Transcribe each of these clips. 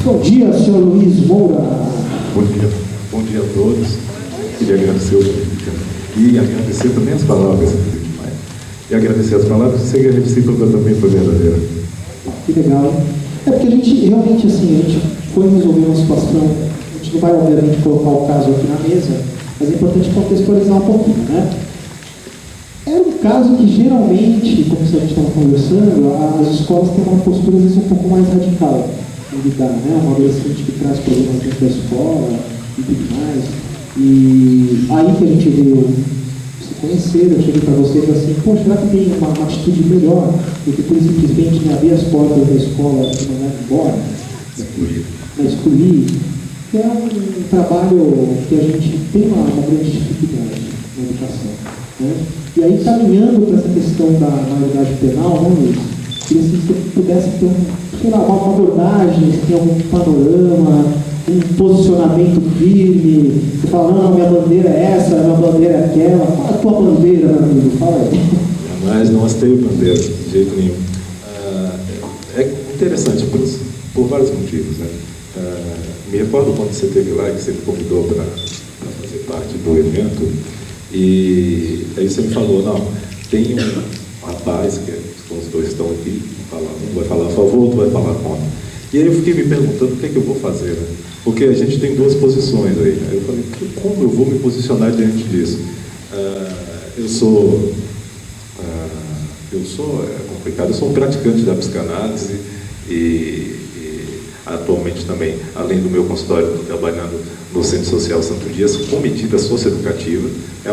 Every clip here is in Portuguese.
Bom dia, senhor Luiz Moura. Bom dia a todos. Queria agradecer o convite e agradecer também as palavras. E agradecer as palavras e ser recíproca também foi verdadeira. Que legal. É porque a gente realmente, assim, a gente foi resolver uma situação, a gente não vai, obviamente, colocar o caso aqui na mesa, mas é importante contextualizar um pouquinho, né? Era um caso que, geralmente, como a gente estava conversando, as escolas têm uma postura, às vezes, um pouco mais radical em lidar, né? Uma adolescente que traz problemas dentro da escola e tudo mais. E aí que a gente veio se conhecer, eu cheguei para vocês assim, poxa, será que tem uma atitude melhor do que por simplesmente abrir as portas da escola e mandar embora? Excluir. Que é um trabalho que a gente tem uma grande dificuldade na educação, né? E aí, caminhando para essa questão da maioridade penal, né, Luiz? Queria que você pudesse ter uma abordagem, se tem algum panorama, um posicionamento firme. Você fala, não, minha bandeira é essa, minha bandeira é aquela. Qual é a tua bandeira, meu amigo? Fala aí. Jamais não hasteio bandeira, de jeito nenhum. É interessante por vários motivos, né? Me recordo quando você esteve lá, que você me convidou para fazer parte do evento, e aí você me falou, não, tem um rapaz, que os dois estão aqui, um vai falar a favor, outro vai falar contra. E aí eu fiquei me perguntando o que é que eu vou fazer, né? Porque a gente tem duas posições aí, né? Eu falei, como eu vou me posicionar diante disso? É complicado, eu sou um praticante da psicanálise e atualmente também, além do meu consultório, estou trabalhando no Centro Social Santo Dias com medida socioeducativa. É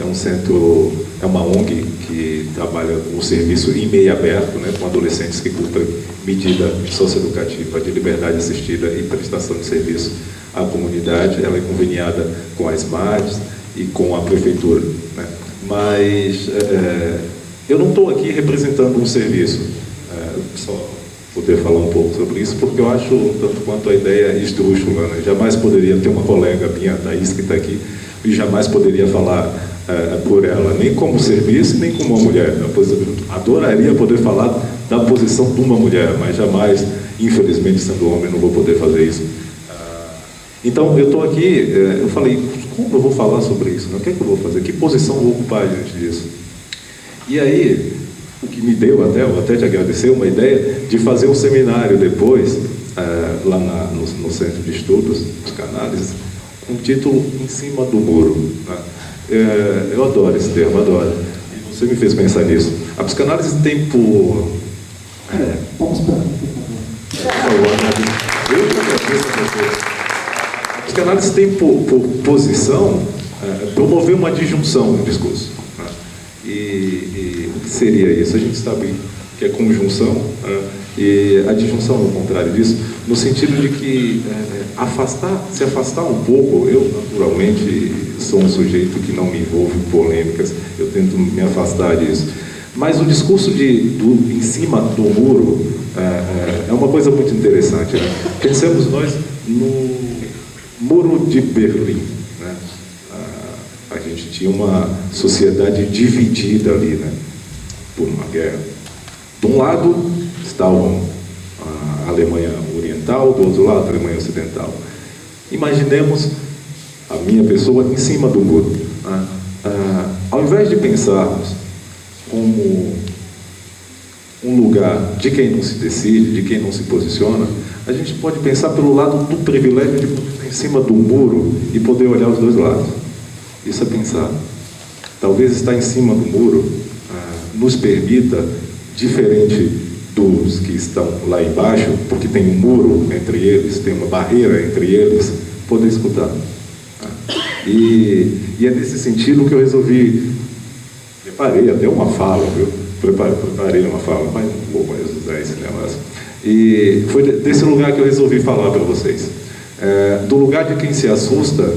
um centro, é uma ONG que trabalha com o serviço em meio aberto, né, com adolescentes que cumprem medida socioeducativa de liberdade assistida e prestação de serviço à comunidade. Ela é conveniada com a SMART e com a prefeitura, né? Mas eu não estou aqui representando um serviço, só poder falar um pouco sobre isso, porque eu acho, tanto quanto a ideia esdrúxula, né? Jamais poderia ter uma colega minha, a Thaís, que está aqui, e jamais poderia falar por ela, nem como serviço, nem como uma mulher. Eu adoraria poder falar da posição de uma mulher, mas jamais, infelizmente, sendo homem, não vou poder fazer isso. Então, eu estou aqui, eu falei, como eu vou falar sobre isso? Né? O que é que eu vou fazer? Que posição eu vou ocupar diante disso? E aí, o que me deu eu até te agradecer, uma ideia de fazer um seminário depois, lá no Centro de Estudos, Psicanálise, com o título Em Cima do Muro. Né? Eu adoro esse termo, adoro. E você me fez pensar nisso. A psicanálise tem por... Eu que agradeço a vocês. A psicanálise tem por posição promover uma disjunção no discurso. Né? E o que seria isso? A gente sabe que é conjunção, e a disjunção é o contrário disso, no sentido de que se afastar um pouco. Eu, naturalmente, sou um sujeito que não me envolve em polêmicas, eu tento me afastar disso. Mas o discurso em cima do muro é uma coisa muito interessante. Né? Pensemos nós no Muro de Berlim. Né? A gente tinha uma sociedade dividida ali, né? Por uma guerra. De um lado estavam a Alemanha Oriental, do outro lado a Alemanha Ocidental. Imaginemos a minha pessoa em cima do muro. Ao invés de pensarmos como um lugar de quem não se decide, de quem não se posiciona, a gente pode pensar pelo lado do privilégio de poder estar em cima do muro e poder olhar os dois lados. Isso é pensar. Talvez estar em cima do muro nos permita, diferente dos que estão lá embaixo, porque tem um muro entre eles, tem uma barreira entre eles, poder escutar. E é nesse sentido que eu resolvi, preparei até uma fala, viu? Preparei uma fala, mas não vou mais usar esse negócio. E foi desse lugar que eu resolvi falar para vocês. Do lugar de quem se assusta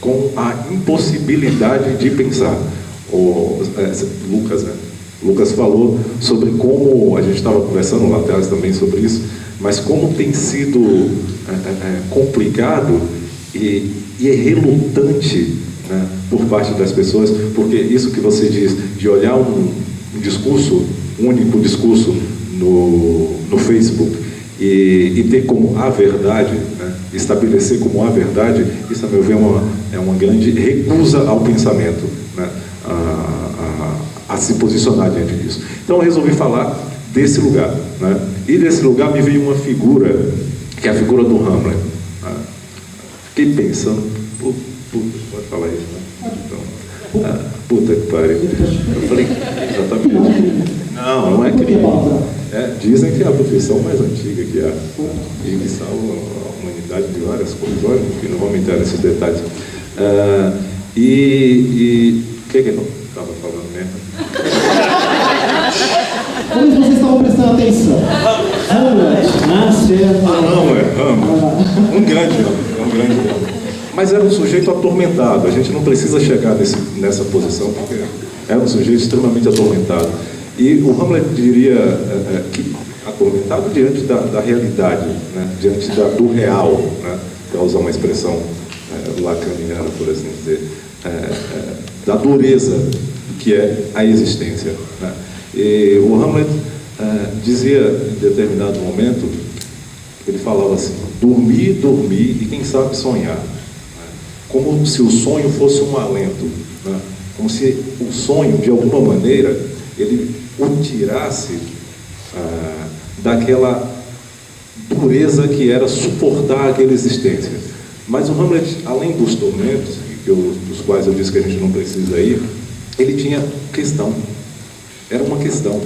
com a impossibilidade de pensar. Lucas, né? Lucas falou sobre como, a gente estava conversando lá atrás também sobre isso, mas como tem sido complicado e é relutante, né, por parte das pessoas, porque isso que você diz, de olhar um discurso, um único discurso no Facebook, e ter como a verdade, né, estabelecer como a verdade, isso, a meu ver, é uma grande recusa ao pensamento, né, a se posicionar diante disso. Então eu resolvi falar desse lugar, né, e desse lugar me veio uma figura, que é a figura do Hamlet. Né. Fiquei pensando, pode falar isso, né? Então, puta que pariu. Eu falei, exatamente. Não é crime. Dizem que é a profissão mais antiga que há, e que salva a humanidade de várias coisas. Olha, que não vamos entrar nesses detalhes. O que eu estava falando mesmo? Como vocês estavam prestando atenção? Hamlet, nasce. Hamlet. Um grande homem. Mas era um sujeito atormentado. A gente não precisa chegar nessa posição, porque era um sujeito extremamente atormentado. E o Hamlet diria que atormentado diante da realidade, né? Diante do real, né? Para usar uma expressão lacaniana, por assim dizer, da dureza que é a existência. Né? E o Hamlet dizia em determinado momento, ele falava assim: dormir, e quem sabe sonhar. Né? Como se o sonho fosse um alento, né? Como se o sonho, de alguma maneira, ele o tirasse daquela dureza que era suportar aquela existência. Mas o Hamlet, além dos tormentos, dos quais eu disse que a gente não precisa ir, ele tinha questão. Era uma questão.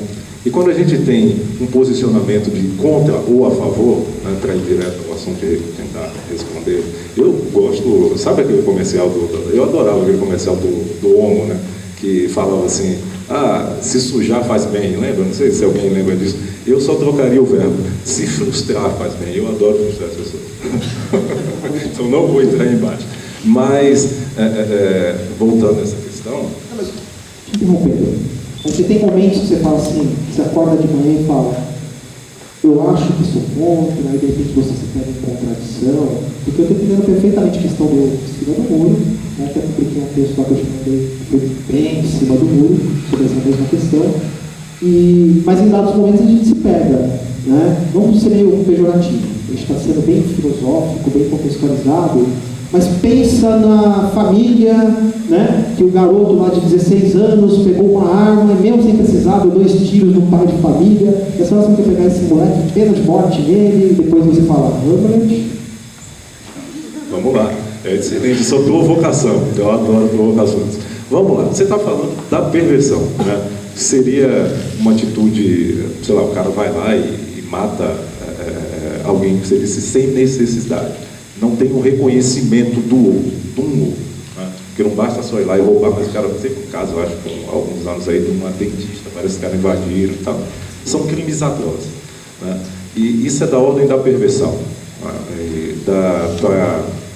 E quando a gente tem um posicionamento de contra ou a favor, né, para ir direto ao assunto e tentar responder, eu gosto, sabe aquele comercial eu adorava aquele comercial do Omo, né, que falava assim: se sujar faz bem, lembra? Não sei se alguém lembra disso. Eu só trocaria o verbo: se frustrar faz bem. Eu adoro frustrar as pessoas. Então não vou entrar em embate. Mas, voltando a essa questão... Interrompendo. Você tem momentos que você fala assim, você acorda de manhã e fala: eu acho que sou contra, aí de repente você se pega em contradição, porque eu estou entendendo perfeitamente a questão do em cima do muro, né? Até publiquei um texto lá que eu chamei bem em cima do muro, sobre essa mesma questão, mas em dados momentos a gente se pega, né? Não ser meio pejorativo, a gente está sendo bem filosófico, bem contextualizado, mas pensa na família, né? Que o garoto lá de 16 anos pegou uma arma e mesmo sem precisar, deu 2 tiros no pai de família, e a senhora tem que pegar esse moleque, pena de morte nele, e depois você fala: Hamlet. Vamos lá, é excelente, isso é provocação, eu adoro provocações. Vamos lá, você está falando da perversão, né? Seria uma atitude, sei lá, o cara vai lá e mata alguém que você disse sem necessidade. Não tem um reconhecimento do outro, né? Porque não basta só ir lá e roubar, mas o cara teve um caso, eu acho, com alguns anos aí, de uma dentista, parece que os caras invadiram e tal. São crimes atrozes, né? E isso é da ordem da perversão, né?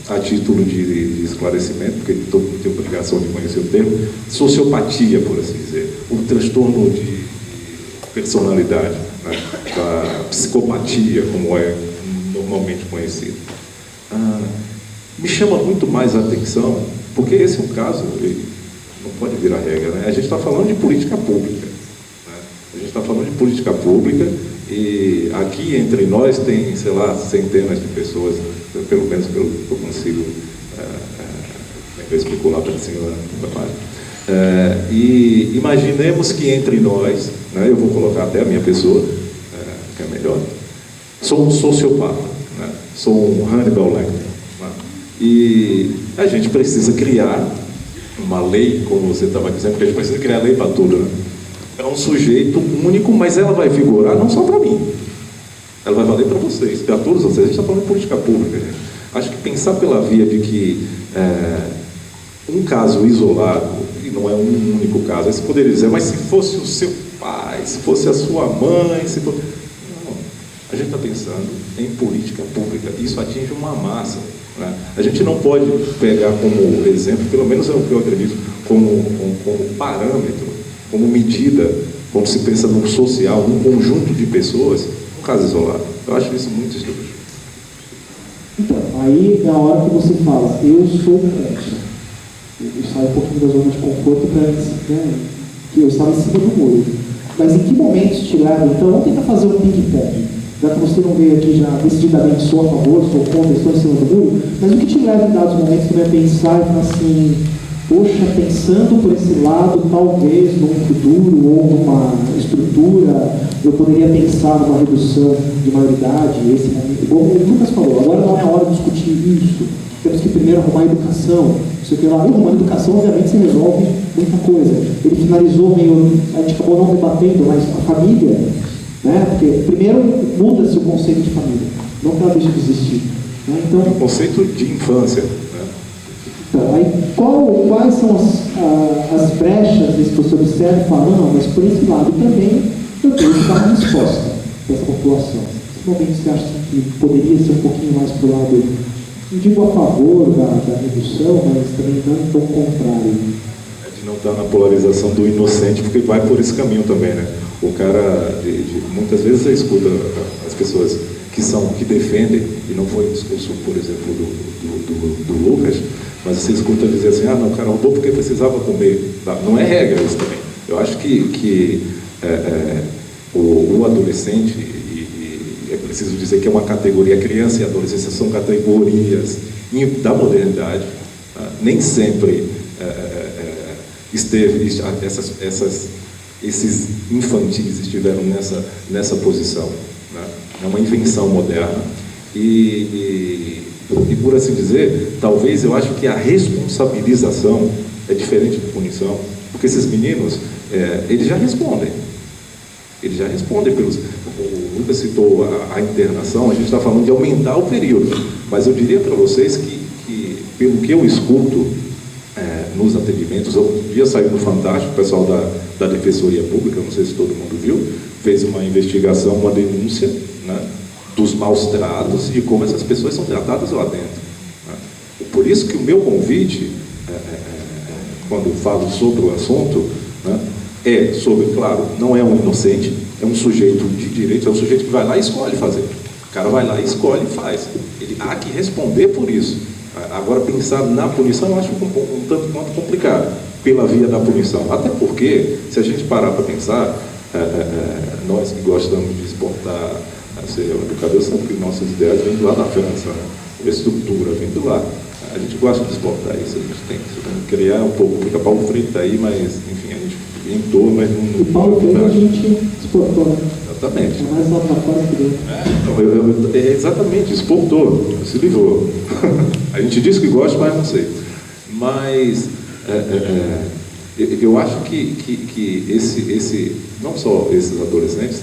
A título de esclarecimento, porque todo mundo tem obrigação de conhecer o termo, sociopatia, por assim dizer, o transtorno de personalidade, né? Da psicopatia, como é normalmente conhecido. Me chama muito mais a atenção, porque esse é um caso, não pode virar regra, né? A gente está falando de política pública, né? A gente está falando de política pública, e aqui entre nós tem, sei lá, centenas de pessoas, pelo menos pelo que eu consigo especular para cima da página. E imaginemos que entre nós, né, eu vou colocar até a minha pessoa, que é melhor, sou um sociopata, né? Sou um Hannibal Lecter, né? E a gente precisa criar uma lei, como você estava dizendo, porque a gente precisa criar lei para tudo, né? É um sujeito único, mas ela vai vigorar não só para mim, ela vai valer para vocês, para todos vocês. A gente está falando de política pública, gente. Acho que pensar pela via de que um caso isolado, e não é um único caso, aí você poderia dizer: mas se fosse o seu pai, se fosse a sua mãe, se fosse... Não, a gente está pensando em política pública, isso atinge uma massa, né? A gente não pode pegar como exemplo, pelo menos é o que eu acredito, como parâmetro, como medida, quando se pensa no social, num conjunto de pessoas, um caso isolado. Eu acho isso muito estúpido. Então, aí é a hora que você fala: eu sou contra. Eu saio um pouquinho da zona de conforto para, né, que eu estava em cima do muro. Mas em que momentos te levam? Então, vamos tentar fazer um ping-pong. Já que você não veio aqui já decididamente sou a favor, sou contra, estou em cima do muro, mas o que te leva em dados momentos também a pensar e falar assim, poxa, pensando por esse lado, talvez num futuro ou numa estrutura, eu poderia pensar numa redução de maioridade, esse momento, igual o Lucas falou, agora não é a hora de discutir isso, temos que primeiro arrumar a educação, não sei o que lá, e arrumando a educação, obviamente, se resolve muita coisa. Ele finalizou meio, a gente acabou não debatendo, mas a família, né? Porque primeiro muda-se o conceito de família, não que ela deixe de existir. Né? Então, o conceito de infância. Né? Então, aí quais são as brechas que você observa e fala, não, mas por esse lado também eu tenho que dar uma resposta para essa população. Nesse momento você acha que poderia ser um pouquinho mais para o lado, não digo a favor da redução, mas também não tão contrário. É de não estar na polarização do inocente, porque vai por esse caminho também, né? O cara, muitas vezes você escuta as pessoas que defendem, e não foi o discurso, por exemplo, do Lucas, mas você escuta dizer assim, não, o cara roubou porque precisava comer. Não é regra isso também. Eu acho que o adolescente, e é preciso dizer que é uma categoria, criança e adolescência são categorias da modernidade, tá? Nem sempre esses infantis estiveram nessa posição, né? É uma invenção moderna e por assim dizer, talvez eu acho que a responsabilização é diferente da punição, porque esses meninos, eles já respondem pelos... O Lucas citou a internação, a gente está falando de aumentar o período, mas eu diria para vocês que pelo que eu escuto nos atendimentos, outro dia saiu no Fantástico, o pessoal da Defensoria Pública, não sei se todo mundo viu, fez uma investigação, uma denúncia, né, dos maus tratos e como essas pessoas são tratadas lá dentro. Né? Por isso que o meu convite, quando falo sobre o assunto, né, é sobre, claro, não é um inocente, é um sujeito de direito, é um sujeito que vai lá e escolhe fazer. O cara vai lá e escolhe e faz. Ele há que responder por isso. Agora, pensar na punição, eu acho um tanto quanto complicado, pela via da punição. Até porque, se a gente parar para pensar, nós que gostamos de exportar ser educador, sabe que nossas ideias vêm lá da França, né? A estrutura vem de lá. A gente gosta de exportar isso, a gente tem que criar um pouco, porque Paulo Freire está aí, mas, enfim, a gente inventou, mas não... O Paulo Freire a gente exportou, né? Exatamente. É mais lá para fora que dentro. Exatamente, exportou, se livrou. A gente diz que gosta, mas não sei. Mas eu acho que não só esses adolescentes,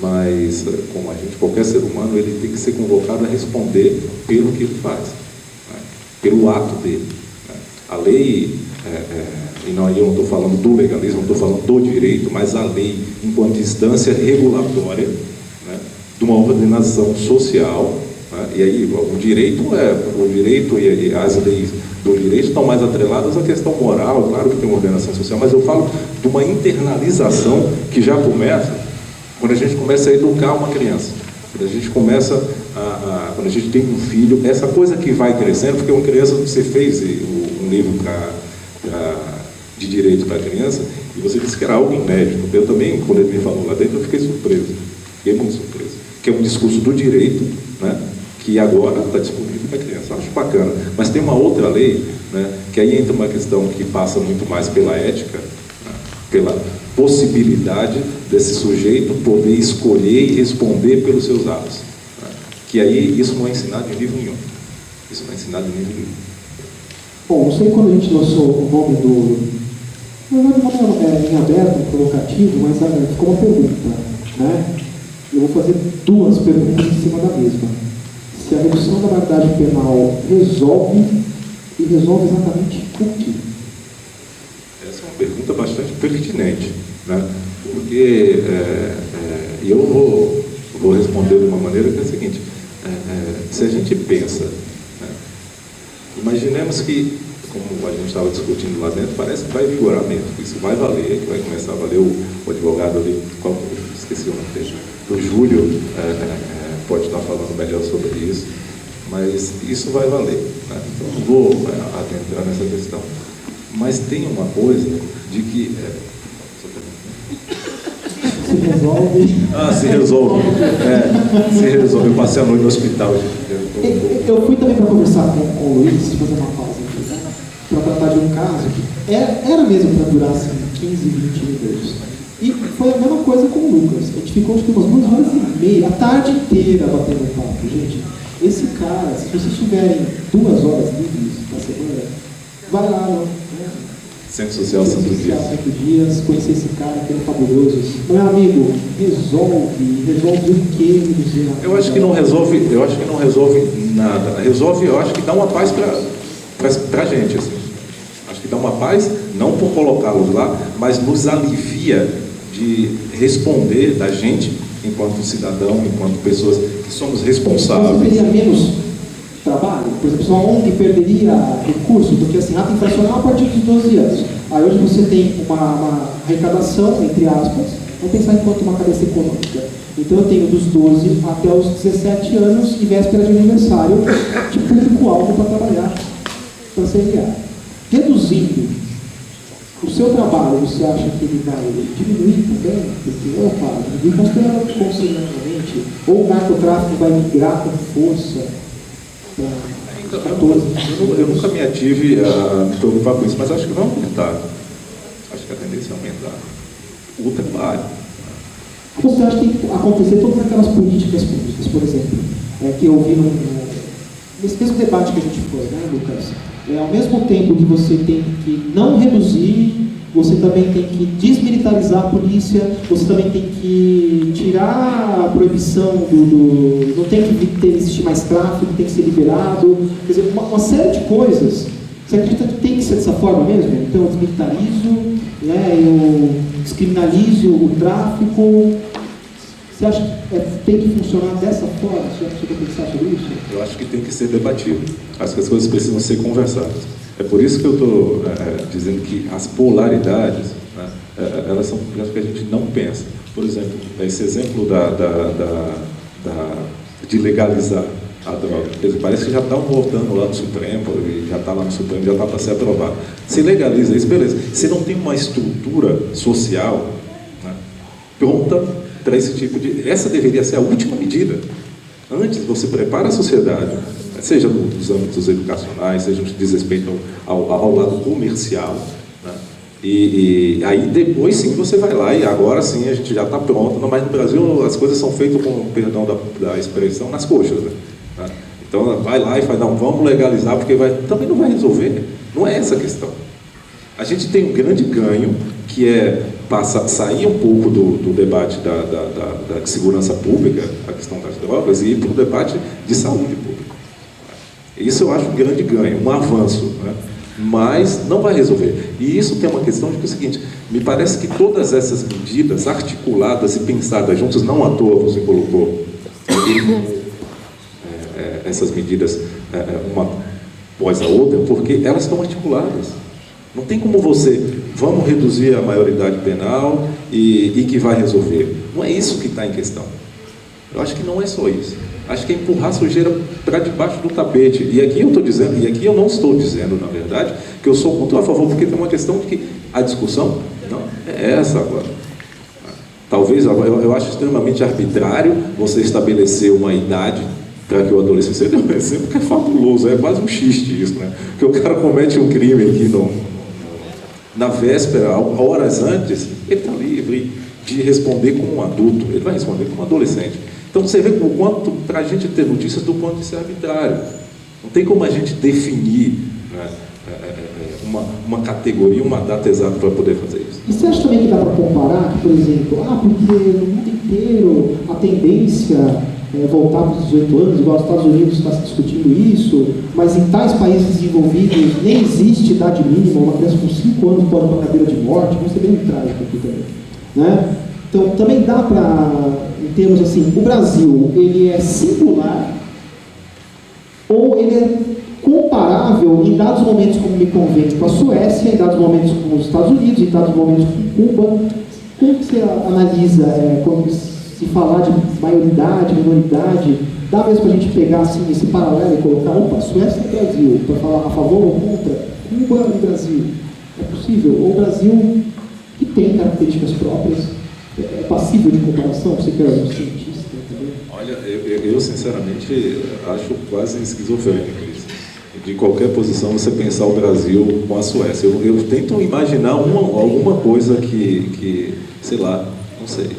mas como a gente, qualquer ser humano, ele tem que ser convocado a responder pelo que ele faz, né? Pelo ato dele. Né? A lei, e não, eu não estou falando do legalismo, não estou falando do direito, mas a lei, enquanto instância regulatória, né, de uma ordenação social, né? E aí o direito e as leis do direito estão mais atreladas à questão moral, claro que tem uma ordenação social, mas eu falo de uma internalização que já começa quando a gente começa a educar uma criança, quando a gente começa quando a gente tem um filho, essa coisa que vai crescendo, porque uma criança, você fez um livro de direito para a criança, e você disse que era algo inédito. Eu também, quando ele me falou lá dentro, eu fiquei surpreso, fiquei muito surpreso, que é um discurso do direito, né, que agora está disponível para a criança, acho bacana, mas tem uma outra lei, né, que aí entra uma questão que passa muito mais pela ética, né, pela possibilidade desse sujeito poder escolher e responder pelos seus atos, né? Que aí isso não é ensinado em livro nenhum. Isso não é ensinado em livro nenhum. Bom, não sei quando a gente lançou o nome do... Na verdade, o nome é em aberto, provocativo, mas ficou uma pergunta, né? Eu vou fazer duas perguntas em cima da mesma. Se a redução da maioridade penal resolve, e resolve exatamente o quê? Essa é uma pergunta bastante pertinente, né? Porque eu vou responder de uma maneira que é a seguinte: se a gente pensa, né, imaginemos que, como a gente estava discutindo lá dentro, parece que vai vigorar mesmo, isso vai valer, que vai começar a valer. O advogado ali, esqueci o nome dele, do Júlio, pode estar falando melhor sobre isso, mas isso vai valer, né? Então não vou adentrar nessa questão. Mas tem uma coisa de que... se resolve. Ah, se resolve. Se resolve. Eu passei a noite no hospital, gente. Eu fui também para conversar com o Luiz, fazer uma pausa aqui, né? Para tratar de um caso que era mesmo para durar assim, 15, 20 minutos. E foi a mesma coisa com o Lucas. A gente ficou acho que umas 2h30, a tarde inteira batendo papo. Gente, esse cara, se vocês tiverem 2 horas livres na semana, vai lá, né? Centro Social Santo Dias, conhecer esse cara que é fabuloso. Meu amigo, resolve o quê? Eu acho que não resolve nada. Resolve, eu acho que dá uma paz pra gente, assim. Acho que dá uma paz, não por colocá-los lá, mas nos alivia de responder da gente, enquanto cidadão, enquanto pessoas que somos responsáveis. Você teria menos trabalho? Por exemplo, sua ONG perderia recurso, porque assim, ela tem que funcionar a partir dos 12 anos. Aí hoje você tem uma arrecadação, entre aspas, vamos pensar enquanto uma cabeça econômica. Então eu tenho dos 12 até os 17 anos e véspera de aniversário de público-alvo para trabalhar, para seriar. Reduzindo o seu trabalho, você acha que ele vai diminuir também? Porque, opa, consideravelmente, ou o narcotráfico vai migrar com força para 14? Eu nunca me ative a me preocupar com isso, mas acho que vai aumentar. Acho que a tendência é aumentar o trabalho. Você acha que tem que acontecer todas aquelas políticas públicas, por exemplo, que eu vi nesse mesmo debate que a gente foi, né, Lucas? Ao mesmo tempo que você tem que não reduzir, você também tem que desmilitarizar a polícia, você também tem que tirar a proibição não tem que existir mais tráfico, tem que ser liberado, quer dizer, uma série de coisas. Você acredita que tem que ser dessa forma mesmo? Então eu desmilitarizo, né, eu descriminalizo o tráfico. Você acha que tem que funcionar dessa forma? Você já chegou a pensar sobre isso? Eu acho que tem que ser debatido. Acho que as coisas precisam ser conversadas. É por isso que eu estou dizendo que as polaridades, né, elas são as que a gente não pensa. Por exemplo, esse exemplo de legalizar a droga. Quer dizer, parece que já estão voltando lá no Supremo, e já está lá no Supremo, já está para ser aprovado. Se legaliza isso, beleza. Se não tem uma estrutura social, né, pronta para esse tipo de... Essa deveria ser a última medida. Antes, você prepara a sociedade, seja nos âmbitos educacionais, seja no que diz respeito ao lado comercial, né? E aí depois sim você vai lá, e agora sim a gente já está pronto. Mas no Brasil as coisas são feitas, com perdão da expressão, nas coxas, né? Então vai lá e faz, não, vamos legalizar, porque também não vai resolver. Não é essa a questão. A gente tem um grande ganho, que é sair um pouco do debate da segurança pública, a questão das drogas, e ir para o debate de saúde pública. Isso eu acho um grande ganho, um avanço, né? Mas não vai resolver. E isso tem uma questão de que é o seguinte, me parece que todas essas medidas articuladas e pensadas juntas, não à toa você colocou essas medidas uma após a outra, porque elas estão articuladas. Não tem como vamos reduzir a maioridade penal e que vai resolver. Não é isso que está em questão. Eu acho que não é só isso. Acho que é empurrar a sujeira para debaixo do tapete. E aqui eu estou dizendo, e aqui eu não estou dizendo, na verdade, que eu sou muito a favor, porque tem uma questão de que a discussão não é essa agora. Talvez, eu acho extremamente arbitrário você estabelecer uma idade para que o adolescente... Você deu um exemplo que é fabuloso, é quase um xiste isso, né? Que o cara comete um crime aqui na véspera, horas antes, ele está livre de responder como um adulto, ele vai responder como um adolescente. Então você vê o quanto, para a gente ter notícias, do quanto isso é arbitrário. Não tem como a gente definir, né, uma categoria, uma data exata para poder fazer isso. E você acha também que dá para comparar, que, por exemplo, porque no mundo inteiro a tendência é voltar para os 18 anos, igual os Estados Unidos está se discutindo isso, mas em tais países desenvolvidos nem existe idade mínima, uma criança com 5 anos pode ir para a cadeira de morte, vamos ser bem trágico aqui também, né? Então também dá para, em termos assim, o Brasil, ele é singular ou ele é comparável em dados momentos, como me convém, com a Suécia, em dados momentos com os Estados Unidos, em dados momentos com Cuba. Como você analisa, quando se falar de maioridade, minoridade, dá mesmo para a gente pegar assim, esse paralelo e colocar, opa, Suécia e Brasil, para falar a favor ou contra, Cuba e Brasil. É possível? Ou o Brasil, que tem características próprias, É passível de comparação? Você que é um cientista também? Olha, eu sinceramente acho quase esquizofrênico isso. De qualquer posição você pensar o Brasil com a Suécia. Eu tento imaginar alguma coisa que, sei lá, não sei.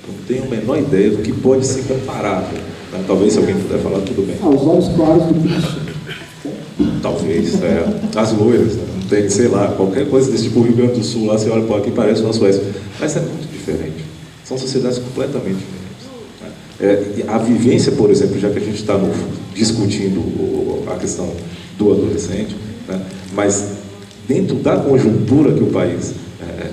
Não tenho a menor ideia do que pode ser comparável. Né? Talvez se alguém puder falar, tudo bem. Os olhos claros do Cristo. Talvez, as loiras, né? Não tem, sei lá, qualquer coisa desse tipo. O Rio Grande do Sul, lá você olha, pô, aqui parece uma Suécia. Mas é muito diferente. São sociedades completamente diferentes. A vivência, por exemplo, já que a gente está discutindo a questão do adolescente, né? Mas dentro da conjuntura que o país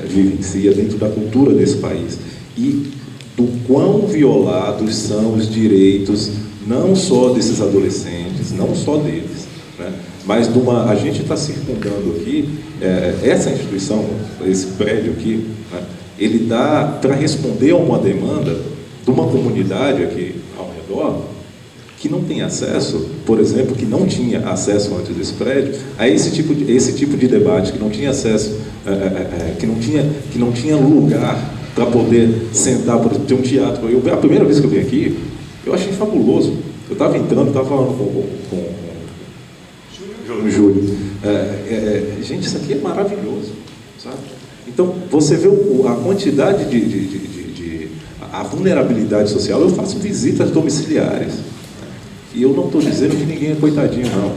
vivencia, dentro da cultura desse país, e do quão violados são os direitos, não só desses adolescentes, não só deles, né? Mas a gente está circundando aqui, essa instituição, esse prédio aqui, né? Ele dá para responder a uma demanda de uma comunidade aqui ao redor que não tem acesso, por exemplo, que não tinha acesso antes desse prédio, a esse tipo de debate, que não tinha acesso, que não tinha lugar para poder sentar, por exemplo, ter um teatro. A primeira vez que eu vim aqui, eu achei fabuloso. Eu estava entrando, estava falando com o Júlio. Gente, isso aqui é maravilhoso, sabe? Então, você vê a quantidade a vulnerabilidade social. Eu faço visitas domiciliares. E eu não estou dizendo que ninguém é coitadinho, não.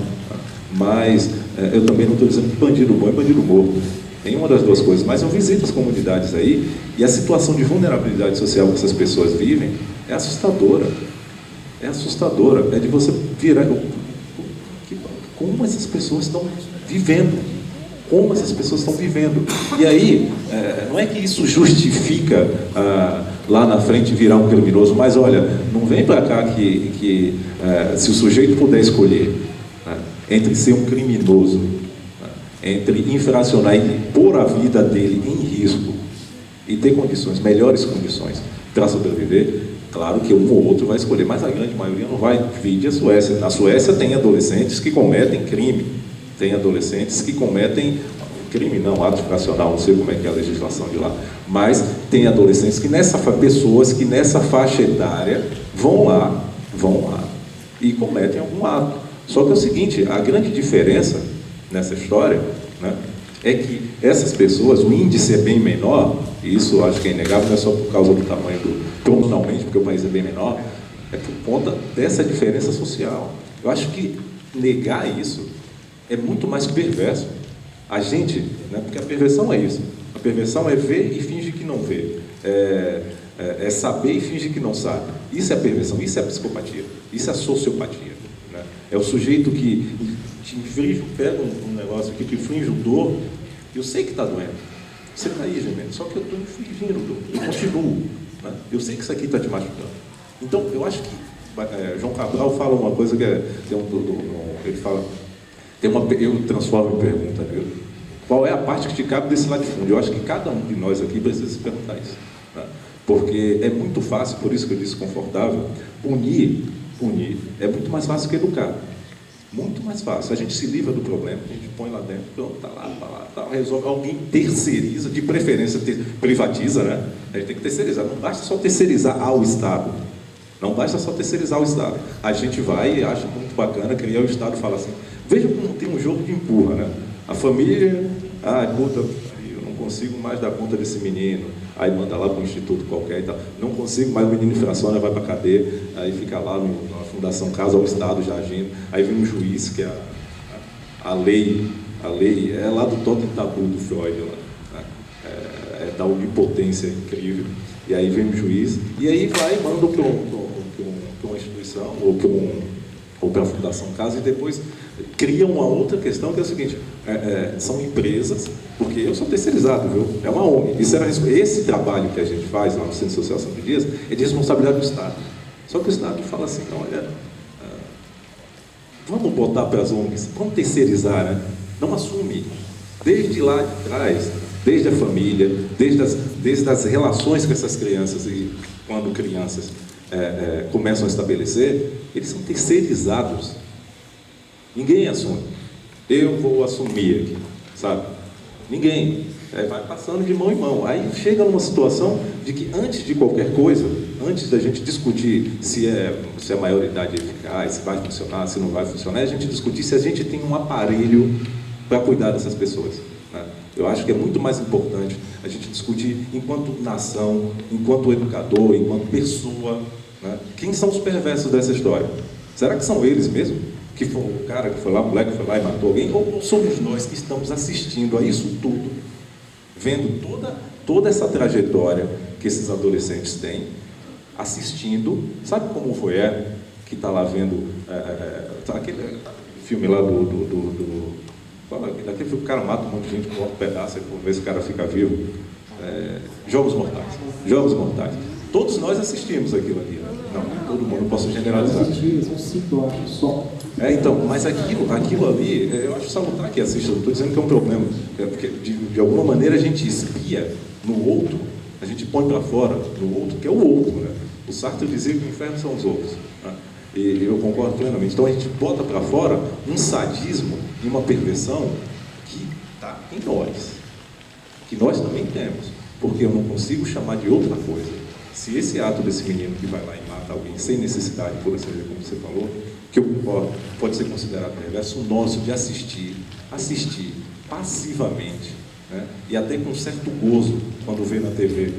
Mas eu também não estou dizendo que bandido bom é bandido morto. Nenhuma das duas coisas. Mas eu visito as comunidades aí e a situação de vulnerabilidade social que essas pessoas vivem é assustadora. É assustadora. É de você virar... Como essas pessoas estão vivendo? Como essas pessoas estão vivendo? E aí, não é que isso justifica lá na frente virar um criminoso, mas olha, não vem para cá que se o sujeito puder escolher, né, entre ser um criminoso, né, entre infracionar e pôr a vida dele em risco e ter melhores condições para sobreviver, claro que um ou outro vai escolher, mas a grande maioria não vai. Vide a Suécia. Na Suécia tem adolescentes que cometem crime, tem adolescentes que cometem crime, não, ato fracional, não sei como é que é a legislação de lá, mas tem adolescentes pessoas que nessa faixa etária vão lá e cometem algum ato. Só que é o seguinte, a grande diferença nessa história, né, é que essas pessoas, o índice é bem menor, e isso eu acho que é inegável, não é só por causa do tamanho proporcionalmente, porque o país é bem menor, é por conta dessa diferença social. Eu acho que negar isso é muito mais perverso. A gente, né, porque a perversão é isso. A perversão é ver e fingir que não vê. É saber e fingir que não sabe. Isso é a perversão, isso é a psicopatia, isso é a sociopatia. Né? É o sujeito que te infringe, pega um negócio aqui, te infringe dor, eu sei que está doendo. Você está aí, gemendo, só que eu estou infringindo dor, eu continuo. Né? Eu sei que isso aqui está te machucando. Então, eu acho que João Cabral fala uma coisa que ele fala... eu transformo em pergunta, viu? Qual é a parte que te cabe desse latifúndio? Eu acho que cada um de nós aqui precisa se perguntar isso. Né? Porque é muito fácil, por isso que eu disse confortável, punir é muito mais fácil que educar. Muito mais fácil. A gente se livra do problema, a gente põe lá dentro, pronto, tá lá, resolve. Alguém terceiriza, de preferência privatiza, né? A gente tem que terceirizar. Não basta só terceirizar ao Estado. Não basta só terceirizar ao Estado. A gente vai e acha muito bacana criar o Estado e fala assim, veja como tem um jogo de empurra, né? A família, puta, eu não consigo mais dar conta desse menino, aí manda lá para um instituto qualquer e tal, não consigo mais, o menino infraciona, vai para a cadeia, aí fica lá na Fundação Casa ao Estado já agindo, aí vem um juiz, que é a lei é lá do totem tabu do Freud, lá, né? É da onipotência incrível, e aí vem um juiz, e aí vai e manda para uma instituição, ou para a Fundação Casa, e depois cria uma outra questão, que é o seguinte, são empresas, porque eu sou terceirizado, viu? É uma ONG. Esse trabalho que a gente faz lá no Centro Social Santo Dias é de responsabilidade do Estado. Só que o Estado fala assim, olha, vamos botar para as ONGs, vamos terceirizar, né? Não assume. Desde lá de trás, desde a família, desde as relações com essas crianças, e quando crianças começam a estabelecer, eles são terceirizados. Ninguém assume. Eu vou assumir aqui, sabe? Ninguém. vai passando de mão em mão. Aí chega numa situação de que antes de qualquer coisa, antes da gente discutir se a maioridade é eficaz, se vai funcionar, se não vai funcionar, a gente discutir se a gente tem um aparelho para cuidar dessas pessoas, né? Eu acho que é muito mais importante a gente discutir enquanto nação, enquanto educador, enquanto pessoa, né? Quem são os perversos dessa história? Será que são eles mesmo? Que foi o cara que foi lá, o moleque que foi lá e matou alguém? Ou somos nós que estamos assistindo a isso tudo, vendo toda essa trajetória que esses adolescentes têm, assistindo, sabe como foi que está lá vendo aquele filme lá daquele filme que o cara mata um monte de gente com um pedaço, por ver se o cara fica vivo, Jogos Mortais. Todos nós assistimos aquilo ali, né? Não, todo mundo, não posso generalizar. São 5, acho, só. Então, mas aquilo ali, eu acho salutar que assista, não estou dizendo que é um problema, porque de alguma maneira a gente espia no outro, a gente põe para fora no outro, que é o outro, né? O Sartre dizia que o inferno são os outros, né? E eu concordo plenamente. Então a gente bota para fora um sadismo e uma perversão que está em nós, que nós também temos, porque eu não consigo chamar de outra coisa. Se esse ato desse menino que vai lá e mata alguém sem necessidade, por assim dizer, como você falou, que eu concordo, pode ser considerado perverso, o nosso de assistir passivamente, né? E até com certo gozo, quando vê na TV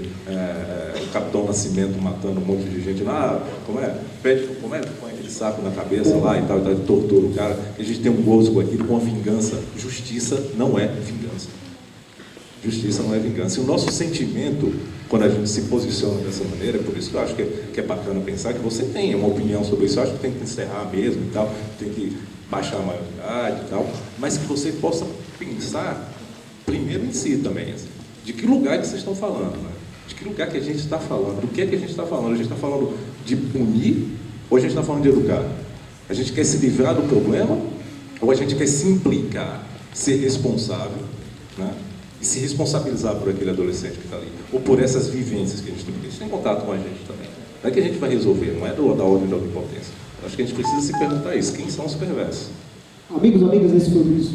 o Capitão Nascimento matando um monte de gente lá, põe aquele saco na cabeça lá e tal, tortura o cara, e a gente tem um gozo com aquilo, com a vingança. Justiça não é vingança. Justiça não é vingança. E o nosso sentimento, quando a gente se posiciona dessa maneira, por isso que eu acho que é bacana pensar que você tem uma opinião sobre isso. Eu acho que tem que encerrar mesmo e tal, tem que baixar a maioridade e tal, mas que você possa pensar primeiro em si também, assim, de que lugar que vocês estão falando, né? De que lugar que a gente está falando, do que é que a gente está falando? A gente está falando de punir ou a gente está falando de educar? A gente quer se livrar do problema ou a gente quer se implicar, ser responsável, né? E se responsabilizar por aquele adolescente que está ali, ou por essas vivências que a gente tem, porque a gente tem contato com a gente também. Não é que a gente vai resolver, não é da ordem da onipotência. Acho que a gente precisa se perguntar isso, quem são os perversos? Amigos, amigas, esse foi o Luiz.